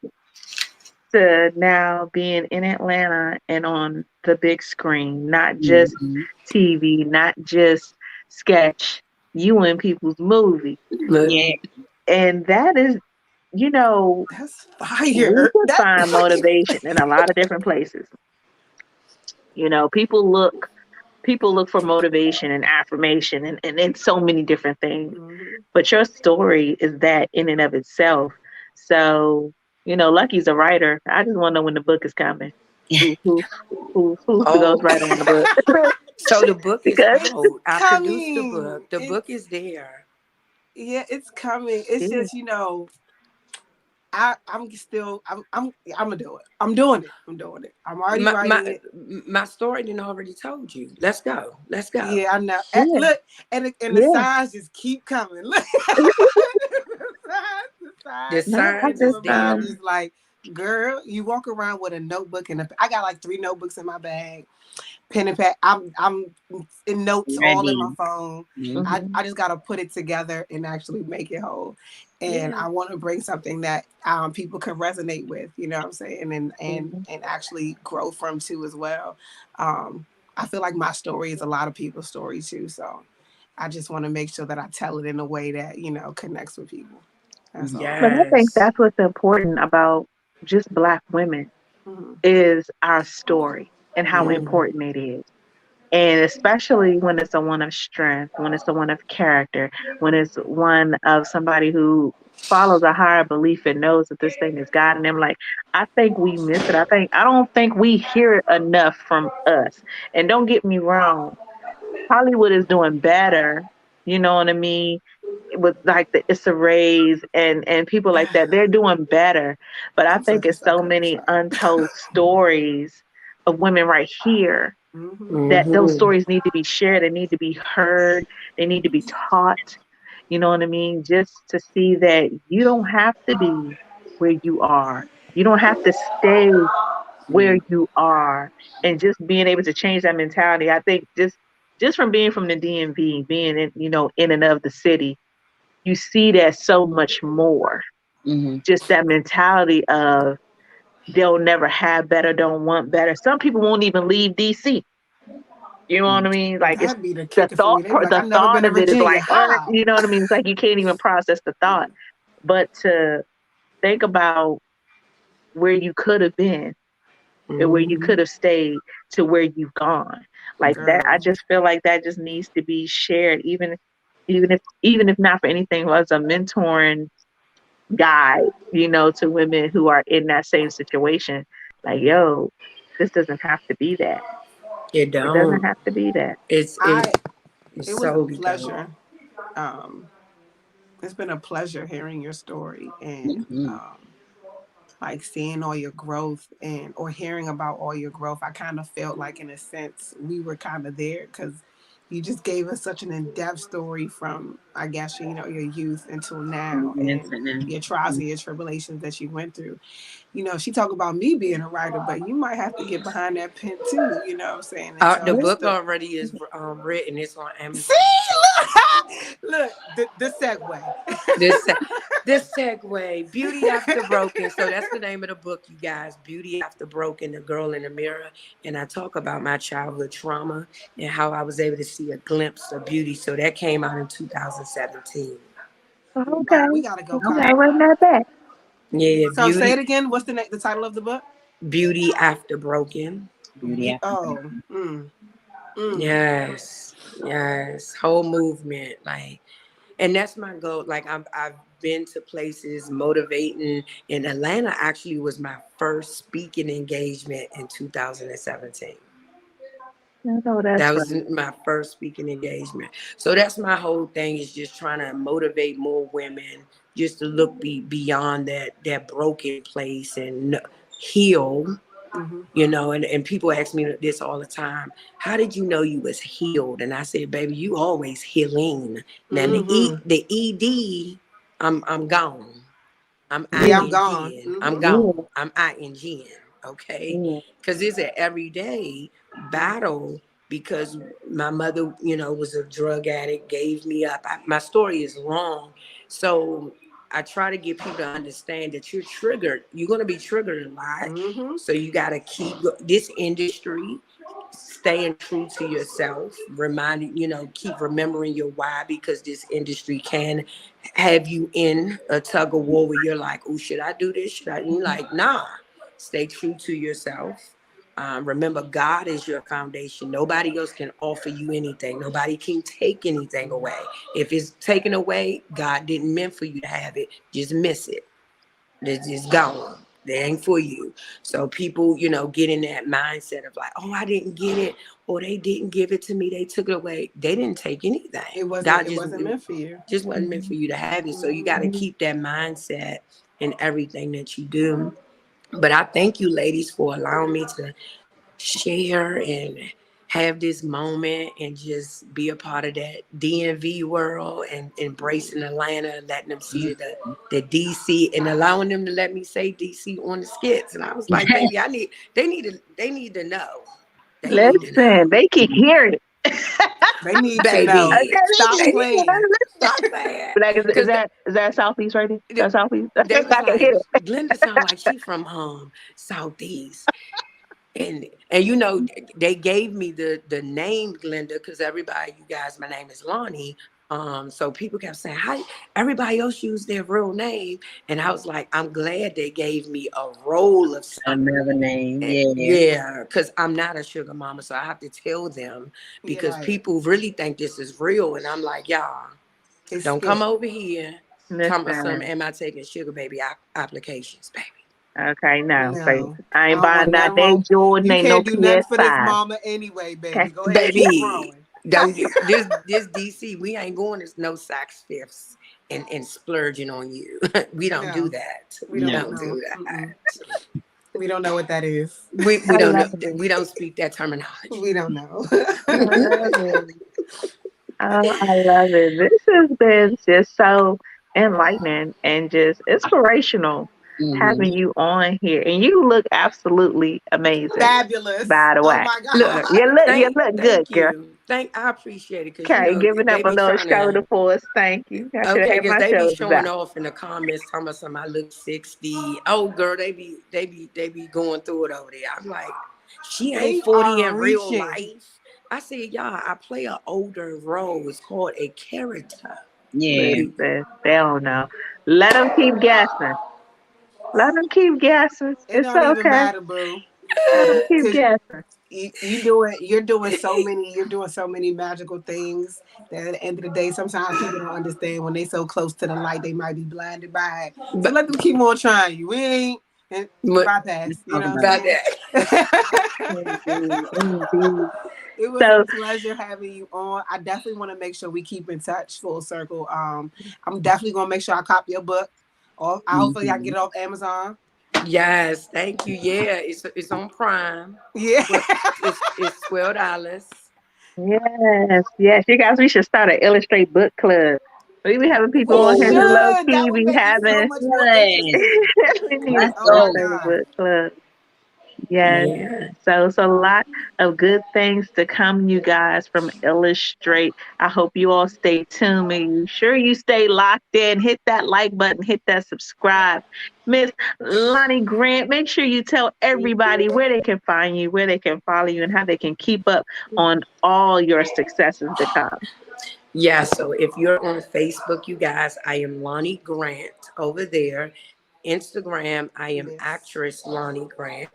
to now being in Atlanta and on the big screen, not just TV, not just sketch, you in people's movie. Yeah. And that is, That's you fire. can find motivation in a lot of different places. People look for motivation and affirmation and in so many different things. But your story is that in and of itself. So, Lucky's a writer. I just want to know when the book is coming. Who's the ghostwriter on the book? So the book is out. I coming. produced the book. The book is there. Yeah, it's coming. It's just, I'm gonna do it. I'm doing it. I'm already writing it. My story didn't already told you. Let's go. Yeah, I know. Yeah. Look, and the signs just keep coming. Look. the signs is there. It's like, girl, you walk around with a notebook and I got like 3 notebooks in my bag, pen and pad. I'm in notes all in my phone. I just gotta put it together and actually make it whole. And I want to bring something that people can resonate with, you know what I'm saying, and actually grow from too as well. I feel like my story is a lot of people's story too, so I just want to make sure that I tell it in a way that connects with people. That's all. But I think that's what's important about just Black women is our story and how important it is. And especially when it's a one of strength, when it's a one of character, when it's one of somebody who follows a higher belief and knows that this thing is God in them. Like, I think we miss it. I don't think we hear it enough from us. And don't get me wrong, Hollywood is doing better. You know what I mean? With like the Issa Raes and people like that, they're doing better. But I think it's so many untold stories of women right here. That those stories need to be shared, they need to be heard, they need to be taught, you know what I mean? Just to see that you don't have to be where you are. You don't have to stay where you are. And just being able to change that mentality, I think just from being from the DMV, being in and of the city, you see that so much more. Just that mentality of they'll never have better, don't want better. Some people won't even leave DC. You know what I mean? Like, it's the thought of it is like, you know what I mean? It's like you can't even process the thought. But to think about where you could have been and where you could have stayed to where you've gone, like that, I just feel like that just needs to be shared, even if not for anything, as a mentoring guide, to women who are in that same situation. Like, yo, this doesn't have to be that. It doesn't have to be that. It was a pleasure. It's been a pleasure hearing your story and like seeing all your growth or hearing about all your growth. I kind of felt like, in a sense, we were kind of there because you just gave us such an in-depth story from, I guess, your youth until now, and your trials and your tribulations that you went through. She talked about me being a writer, but you might have to get behind that pen too. You know what I'm saying? The book already is written. It's on Amazon. See, look, the segue. This segue, Beauty After Broken. So that's the name of the book, you guys. Beauty After Broken, The Girl in the Mirror. And I talk about my childhood trauma and how I was able to see a glimpse of beauty. So that came out in 2017. Okay. We gotta go. I'm gonna run that back. Yeah. So say it again. What's the title of the book? Beauty After Broken. Beauty after Oh, Yes, yes, whole movement, like, and that's my goal. Like I've been to places motivating. In Atlanta, actually, was my first speaking engagement in 2017. I know that's That right. was my first speaking engagement. So that's my whole thing, is just trying to motivate more women just to look beyond that broken place and heal. mm-hmm. You know, and people ask me this all the time. How did you know you was healed? And I said, baby, you always healing. Now Mm-hmm. the ED, I'm gone. I'm Yeah, I'm ing. gone. I'm Mm-hmm. gone. I'm ing. Okay, Yeah. because it's an everyday battle. Because my mother, was a drug addict, gave me up. My story is long, so I try to get people to understand that you're triggered. You're gonna be triggered a lot, Mm-hmm. so you gotta keep this industry. Staying true to yourself, keep remembering your why, because this industry can have you in a tug of war where you're like, oh, should I do this? Should I? And you're like, nah, stay true to yourself. Remember, God is your foundation. Nobody else can offer you anything. Nobody can take anything away. If it's taken away, God didn't meant for you to have it. Just miss it. It's gone. They ain't for you. So people, get in that mindset of like, oh, I didn't get it, or they didn't give it to me. They took it away. They didn't take anything. It God wasn't meant for you. just wasn't meant for you to have it. So you got to keep that mindset in everything that you do. But I thank you, ladies, for allowing me to share and have this moment and just be a part of that DMV world and embracing Atlanta, letting them see the DC, and allowing them to let me say DC on the skits. And I was like, baby, they need to know. They need to know. Listen, they can hear it. They need to Baby. know. Okay, Stop they playing. Stop that. Like, is that Southeast right there? That's Southeast. They was I can hear like, it. Glenda sound like she from Southeast. And they gave me the name Glenda because everybody, you guys, my name is Lonnie. So people kept saying, "How everybody else used their real name?" And I was like, "I'm glad they gave me a role of something." another name. Yeah, because I'm not a sugar mama, so I have to tell them, because Right. people really think this is real, and I'm like, y'all, don't come over here. Tell me some, Listen. am I taking sugar baby applications, baby? Okay, no, baby. No. I ain't don't buying want that nothing day wrong. Jordan, You ain't no can't do nothing for this PS5. mama anyway, baby. Okay. Go ahead, keep Baby, growing. don't this DC, we ain't going to no Saks Fifths and splurging on you. We don't do No. that. We We don't don't know. do that. Mm-mm. We don't know what that is. We I don't know. love it. We don't speak that terminology. We don't know. I love it. Oh, I love it. This has been just so enlightening and just inspirational having you on here. And you look absolutely amazing, Fabulous. by the Oh way. my Look, God. You look good, thank girl. you. I appreciate it, because Okay, giving up they a be little trying to. shoulder for us. Thank you. I should have Okay, had because my they be shoulders showing out. off in the comments, talking about something I look 60. Oh, girl, they be going through it over there. I'm like, she They ain't 40 are in real reaching. life. I said, y'all, I play an older role. It's called a character. Yeah. Listen, they don't know. Let them keep guessing. Let them keep guessing. It It's don't even okay. matter, boo. Let them keep Because guessing. you're doing so many magical things that at the end of the day, sometimes people don't understand when they so close to the light, they might be blinded by it. So But, let them keep on trying you. We ain't and but bypass. You know what about I'm saying? Indeed, indeed. It was a So, pleasure having you on. I definitely want to make sure we keep in touch full circle. I'm definitely gonna make sure I copy your book. Or hopefully I can get it off Amazon. yes, thank you. Yeah, it's on Prime. Yeah. It's $12. yes, yes. You guys, we should start an Illustrate book club. We be having people We on here should. who Oh, low That key would be make it so having. much more Good. interesting. We need an Let's Oh my go. Illustrated God. book club. Yes. yeah. So it's a lot of good things to come, you guys, from Illustrate. I hope you all stay tuned. Make sure you stay locked in. Hit that like button. Hit that subscribe. Miss Lonnie Grant, make sure you tell everybody where they can find you, where they can follow you, and how they can keep up on all your successes to come. Yeah, so if you're on Facebook, you guys, I am Lonnie Grant over there. Instagram, I am Yes. actress Lonnie Grant.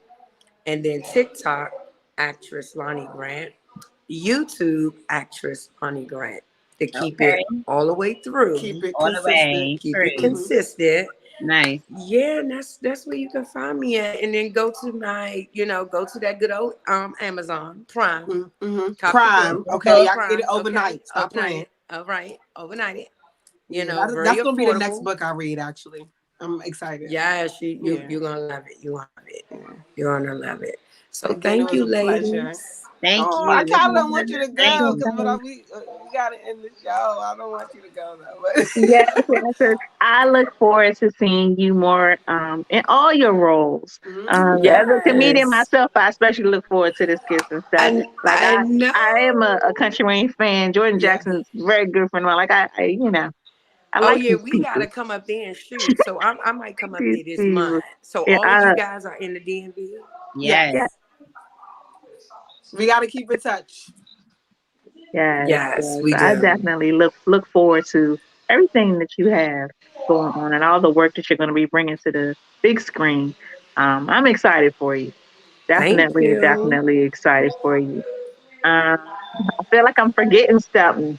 And then TikTok, actress Lonnie Grant. YouTube, actress Lonnie Grant. To keep Okay. it all the way through. Keep it All the way consistent. Keep through. it consistent. Nice. Yeah, and that's where you can find me at. And then go to my, go to that good old Amazon Prime. Mm-hmm. Cop Prime. the Okay, book. I can get it Prime. overnight. Okay. Stop playing. All right. Overnight it. Yeah, Very that's gonna be the next affordable. book I read. Actually, I'm excited. Yes, Yeah. you're gonna love it. You love it. Yeah. You're gonna love it. So Again, thank it you, was a pleasure. ladies. Thank Oh, you. I kind of don't want you to Thank go, you. but we gotta end the show. I don't want you to go though. But Yes, yes, I look forward to seeing you more in all your roles. As a comedian Yes. myself, I especially look forward to this kiss and stuff. And Like I know. I am a Country Wayne fan. Jordan Yes. Jackson's a very good friend of mine. Like I Oh like yeah, these we people. gotta come up there and shoot. So I might come up These there this people. month. So Yeah, all of you guys are in the DMV. Yes. yeah. we gotta keep in touch. Yes, we I do. definitely look forward to everything that you have going on and all the work that you're going to be bringing to the big screen. I'm excited for you. Thank you. Definitely excited for you. I feel like I'm forgetting something.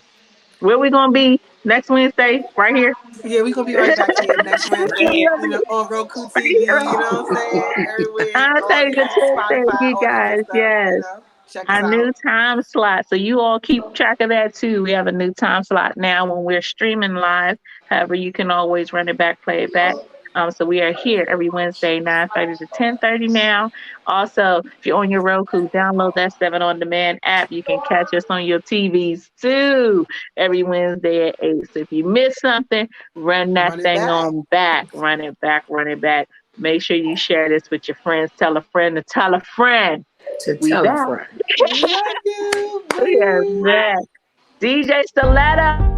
Where we gonna be next Wednesday? Right here. Yeah, we gonna be right back here next Wednesday. On Roku Right TV. here. You know what I'm saying? Everywhere I'll tell on you the truth, Spotify, you all that guys. good stuff. Yes. Check us A out. new time slot. So you all keep track of that too. We have a new time slot now when we're streaming live. However, you can always run it back, play it back. So we are here every Wednesday, 9:30 to 10:30 now. Also, if you're on your Roku, download that 7 On Demand app. You can catch us on your TVs too every Wednesday at 8. So if you miss something, run that thing on back. Run it back, run it back. Make sure you share this with your friends. Tell a friend to tell a friend. To We tell back. a friend. We love you. We are back. DJ Stiletto.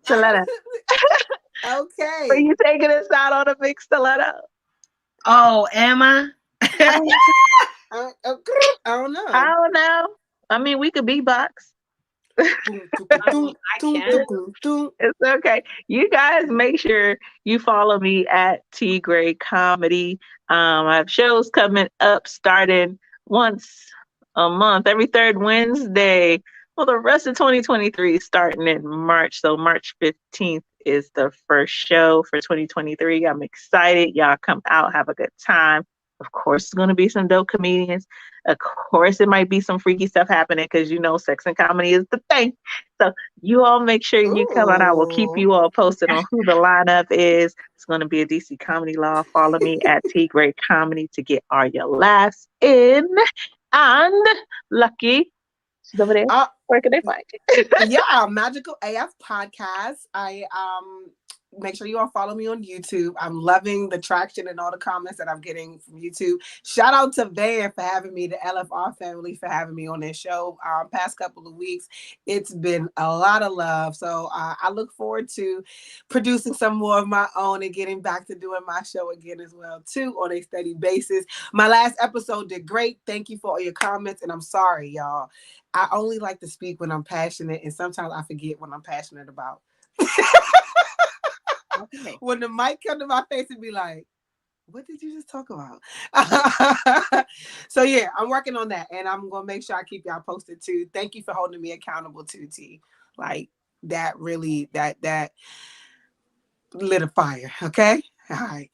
Stiletto. Okay. Are you taking us out on a big stiletto? Oh, am I? I don't know. I don't know. I mean, we could beatbox. It's okay. You guys make sure you follow me at T Gray Comedy. I have shows coming up starting once a month, every third Wednesday. Well, the rest of 2023 starting in March. So March 15th is the first show for 2023. I'm excited. Y'all come out, have a good time. Of course, it's going to be some dope comedians. Of course, it might be some freaky stuff happening because sex and comedy is the thing. So you all make sure you come out. I will keep you all posted on who the lineup is. It's going to be a DC Comedy Law. Follow me at T Great Comedy to get all your laughs in. And Lucky, she's over there. Where can they find you? Yeah, Magical AF Podcast. I make sure you all follow me on YouTube. I'm loving the traction and all the comments that I'm getting from YouTube. Shout out to Van for having me, the LFR family for having me on their show. Past couple of weeks, it's been a lot of love. So I look forward to producing some more of my own and getting back to doing my show again as well too on a steady basis. My last episode did great. Thank you for all your comments, and I'm sorry, y'all. I only like to speak when I'm passionate, and sometimes I forget what I'm passionate about. Okay. When the mic come to my face and be like, what did you just talk about? So yeah, I'm working on that, and I'm gonna make sure I keep y'all posted too. Thank you for holding me accountable too, T. Like that really that lit a fire. Okay, all right.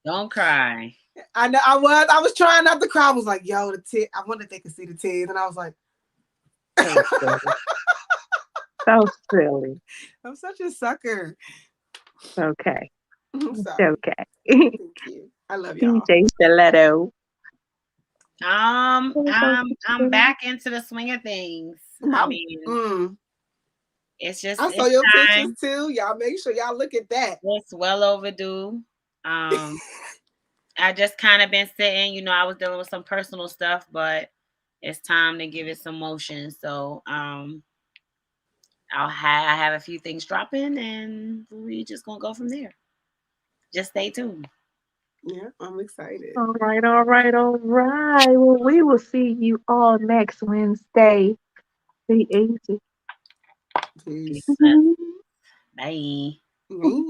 Don't cry. I know I was trying not to cry. I was like, yo, the tears. I wanted they could see the tears, and I was like, so silly. I'm such a sucker. Okay. It's okay. Thank you. I love y'all. DJ Stiletto. I'm back into the swing of things. I mean, it's just I saw your pictures too. Y'all make sure y'all look at that. It's well overdue. I just kind of been sitting, I was dealing with some personal stuff, but it's time to give it some motion. So I have a few things dropping, and we just gonna go from there. Just stay tuned. Yeah, I'm excited. All right. Well, we will see you all next Wednesday. Be easy. Peace. Bye. Mm.